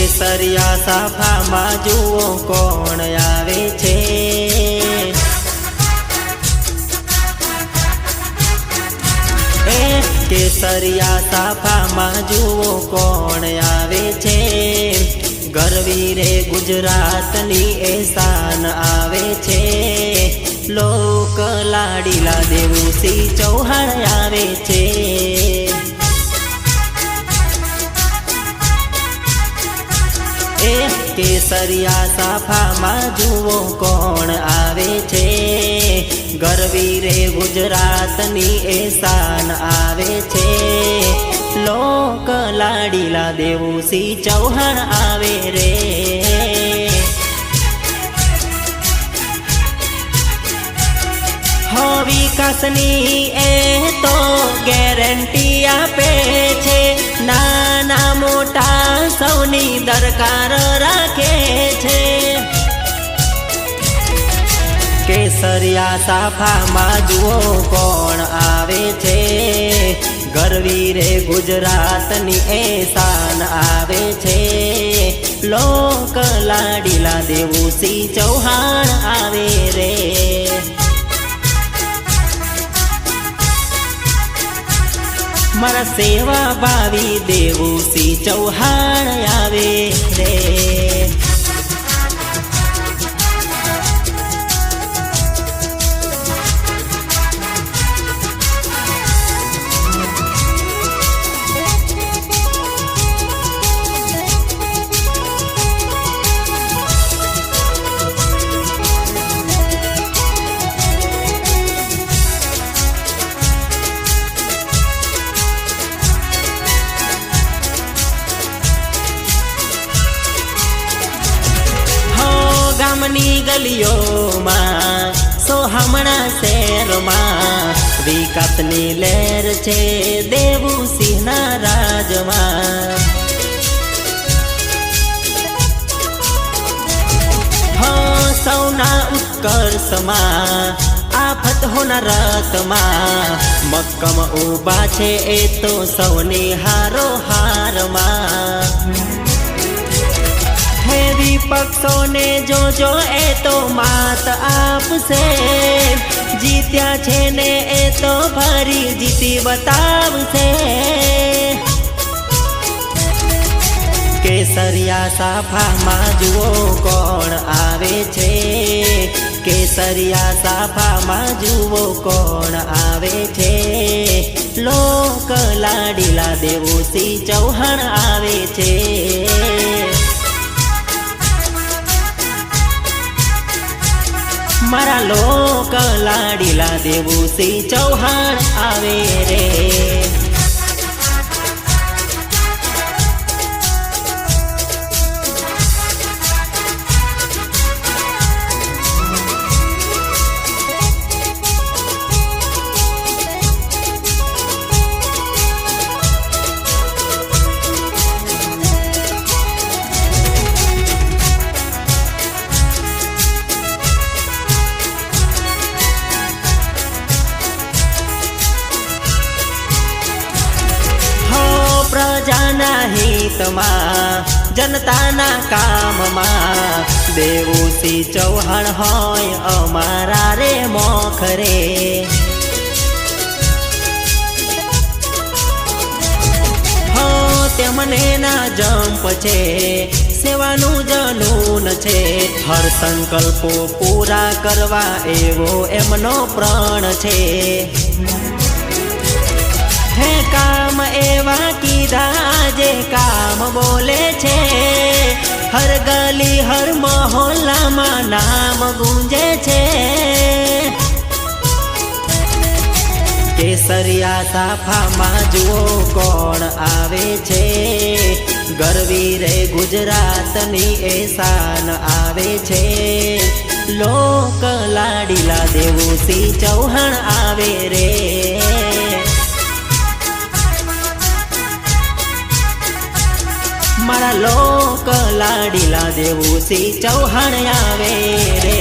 કેસરિયા સાફામાં જુઓ કોણ આવે છે। કેસરિયા સાફામાં જુઓ કોણ આવે છે। ગરવી રે ગુજરાતની એ શાન આવે છે। લોક લાડીલા દેવુસિંહ ચૌહાણ આવે છે। કેસરિયા સાફામાં જુઓ કોણ આવે છે। ગરવી રે ગુજરાતની એ શાન આવે છે। લોક લાડીલા દેવુસિંહ ચૌહાણ આવે રે। હો વિકાસની એ તો ગેરંટી આપે છે। નાના મોટા સૌની દરકાર રાખે છે। કેસરિયા સાફામાં જુઓ કોણ આવે છે। ગરવી રે ગુજરાતની એ શાન આવે છે। લોક લાડીલા દેવુસિંહ ચૌહાણ આવે રે। મારા સેવા ભાવી દેવુસિંહ ચૌહાણ આવે રે। ગામની ગલીઓમાં સોહામણા શહેરમાં વિકાસની લહેર છે દેવુસિંહના રાજમાં। હો સૌના ઉત્કર્ષમાં આફત હોના રથમાં મક્કમ ઊભા છે એ તો સૌની હારો હારમાં। વિપક્ષોને જોજો એ તો માત આપશે। જીત્યા છે ને એ તો ફરી જીતી બતાવશે। કેસરિયા સાફામાં જુઓ કોણ આવે છે। કેસરિયા સાફામાં જુઓ કોણ આવે છે। લોક લાડીલા દેવુસિંહ ચૌહાણ આવે છે। મારા લોક લાડીલા દેવુસિંહ ચૌહાણ આવે રે। પ્રજાના હિતમાં જનતાના કામમાં દેવુસિંહ ચૌહાણ હોય અમારા રે મોખરે। હો તેમને ના જંપ છે સેવાનું જનૂન છે। હર સંકલ્પો પૂરા કરવા એવો એમનો પ્રણ છે। હે કામ એવા કીધા જે કામ બોલે છે। હર ગલી હર મહોલ્લામાં નામ ગુંજે છે। કેસરિયા સાફામાં જુઓ કોણ આવે છે। ગરવી રે ગુજરાતની એ શાન આવે છે। લોક લાડીલા દેવુસિંહ ચૌહાણ આવે રે। મારા લોક લાડીલા દેવુસિંહ ચૌહાણ આવે રે।